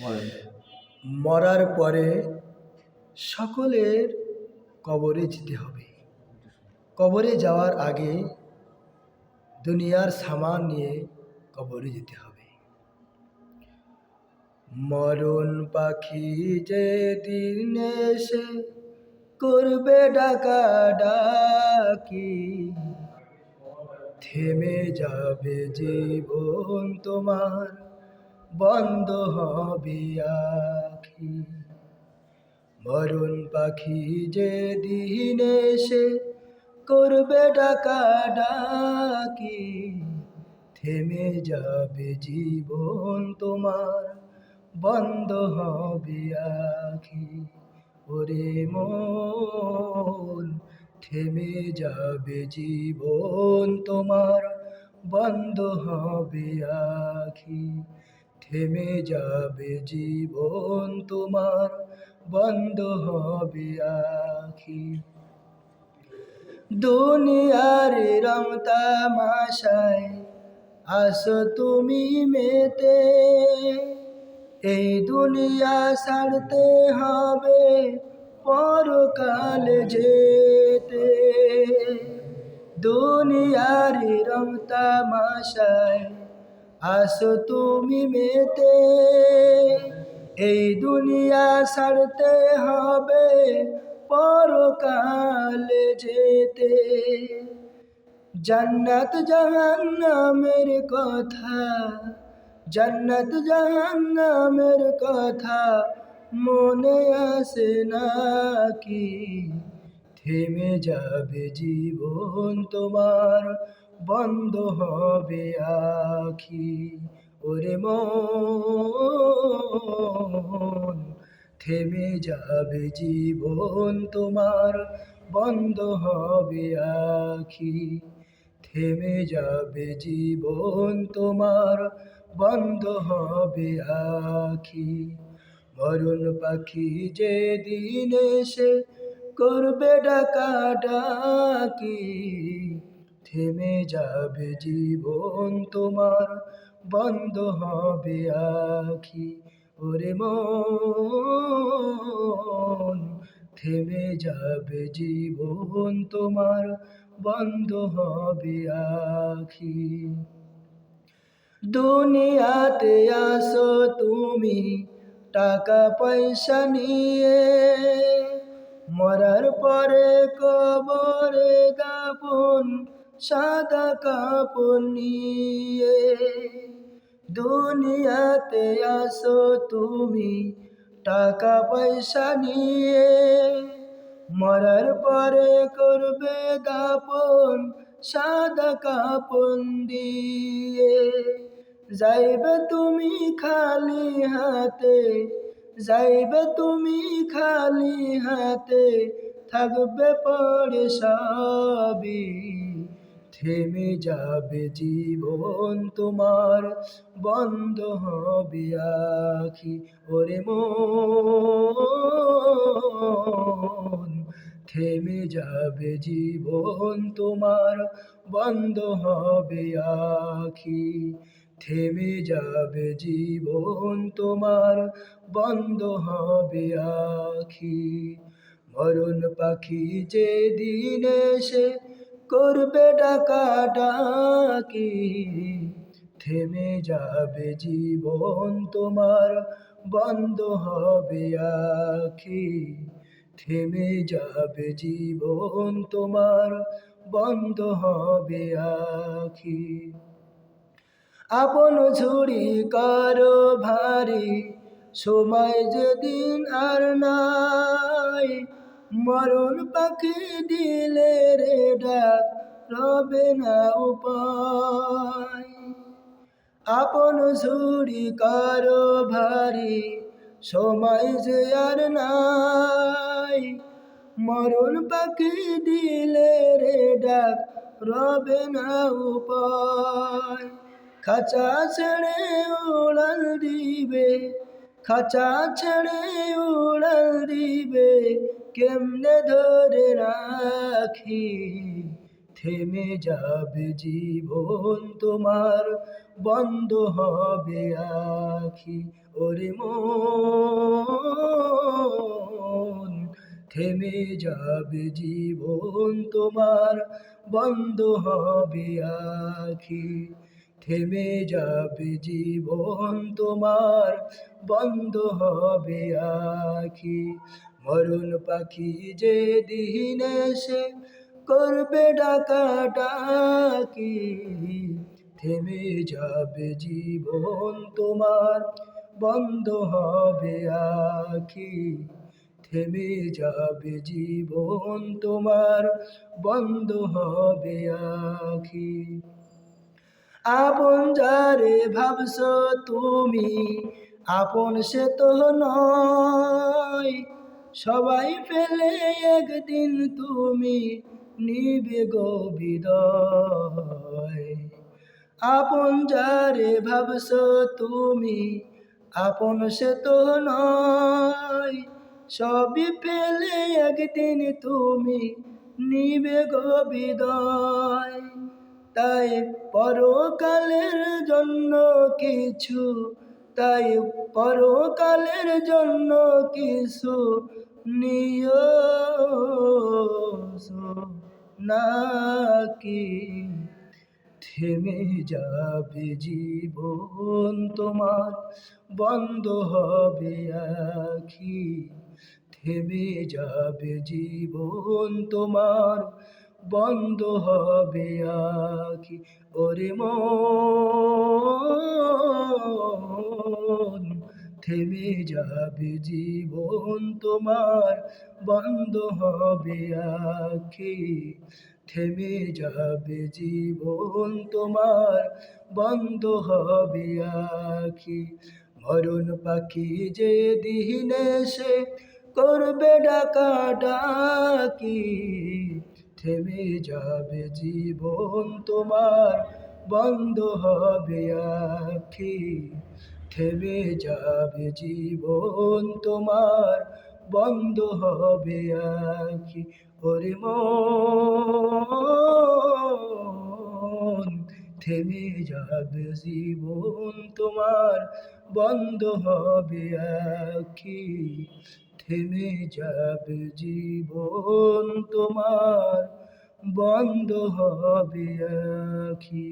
বলেন। মরার পরে সকলের কবরে যেতে হবে। কবরে যাওয়ার আগে দুনিয়ার সামান নিয়ে কবরে যেতে হবে। মরণ পাখি যে দিন এসে করবে ডাকাডাকি, থেমে যাবে জীবন তোমার, বন্ধ হবে আখি। মরণ পাখি যে দিন এসে করবে ডাকাডাকি, থেমে যাবে জীবন তোমার, বন্ধ হবে আখি। ওরে মন, থেমে যাবে জীবন তোমার, বন্ধ হবে আখি। থেমে যাবে জীবন তোমার, বন্ধ হবে আখি। দুনিয়ার রং তামাশায় আসো তুমি মেতে, এই দুনিয়া ছাড়তে হবে পরকাল যেতে। দুনিয়ার রং তামাশায় আসো তুমি মেতে, এই দুনিয়া ছাড়তে হবে পরকাল যেতে। জান্নাত জাহান্নামের কথা, জান্নাত জাহান্নামের কথা মনে আসে নাকি, থেমে যাবে জীবন তোমার, বন্ধ হবে আখি। ওরে মন, থেমে যাবে জীবন তোমার, বন্ধ হবে আখি। থেমে যাবে জীবন তোমার, বন্ধ হবে আখি। মরণ পাখি যে দিন এসে করবে ডাকাডাকি, থেমে যাবে জীবন তোমার, বন্ধ হবে আখি। ওরে মন, থেমে যাবে জীবন তোমার, বন্ধ হবে আখি। দুনিয়াতে আসো তুমি টাকা পয়সা নিয়ে, মরার পরে কবরে দাফন সাদা কাপড় নিয়ে। দুনিয়াতে আসো তুমি টাকা পয়সা নিয়ে, মরার পরে করবে দাফন সাদা কাপড় দিয়ে। যাইবে তুমি খালি হাতে, যাইবে তুমি খালি হাতে, থাকবে পড়ে সবই, থেমে যাবে জীবন তোমার, বন্ধ হবে আখি। ওরে মন, থেমে যাবে জীবন তোমার, বন্ধ হবে আখি। থেমে যাবে জীবন তোমার, বন্ধ হবে আখি। মরণ পাখি যে দিন এসে করবে ডাকাডাকি, থেমে যাবে জীবন তোমার, বন্ধ হবে আখি। থেমে যাবে জীবন তোমার, বন্ধ হবে আখি। আপন ঝুড়ি কারো ভারী, সময় যেদিন আর নাই, মরণ পাখি দিলে রে ডাক, রবে না উপায়। আপন ঝুড়ি কারো ভারী, সময় যে আর নাই, মরণ পাখি দিলে রে ডাক, রবে না উপায়। খাঁচা ছেড়ে উড়াল দিবে, খাঁচা ছেড়ে উড়াল দিবে, কেমনে ধরে রাখি, থেমে যাবে জীবন তোমার, বন্ধ হবে আখি। ওরে মন, থেমে যাবে জীবন তোমার, বন্ধ হবে আখি। থেমে যাবে জীবন তোমার, বন্ধ হবে আখি। মরণ পাখি যে দিন এসে করবে ডাকাডাকি, থেমে যাবে জীবন তোমার, বন্ধ হবে আখি। থেমে যাবে জীবন তোমার, বন্ধ হবে আখি। আপন যারে ভাবছো তুমি, আপন সে তো নয়। সবাই ফেলে একদিন তুমি নিবে গো বিদায়। আপন যারে ভাবছো তুমি, আপন সে তো নয়। সবই ফেলে একদিন তুমি নিবে গো বিদায়। তাই পরকালের জন্য কিছু, তাই পরকালের জন্য কিছু নিও নাকি। থেমে যাবে জীবন তোমার, বন্ধ হবে আখি। থেমে যাবে জীবন তোমার, বন্ধ হবে আখি। ওরে মন, থেমে যাবে জীবন তোমার, বন্ধ হবে আখি। থেমে যাবে জীবন তোমার, বন্ধ হবে আখি। মরণ পাখি যে দিন এসে করবে ডাকাডাকি, থেমে যাবে জীবন তোমার, বন্ধ হবে আখি। থেমে যাবে জীবন তোমার, বন্ধ হবে আখি। ওরে মন, থেমে যাবে জীবন তোমার, বন্ধ হবে আখি। থেমে যাবে জীবন তোমার, বন্ধ হবে আখি।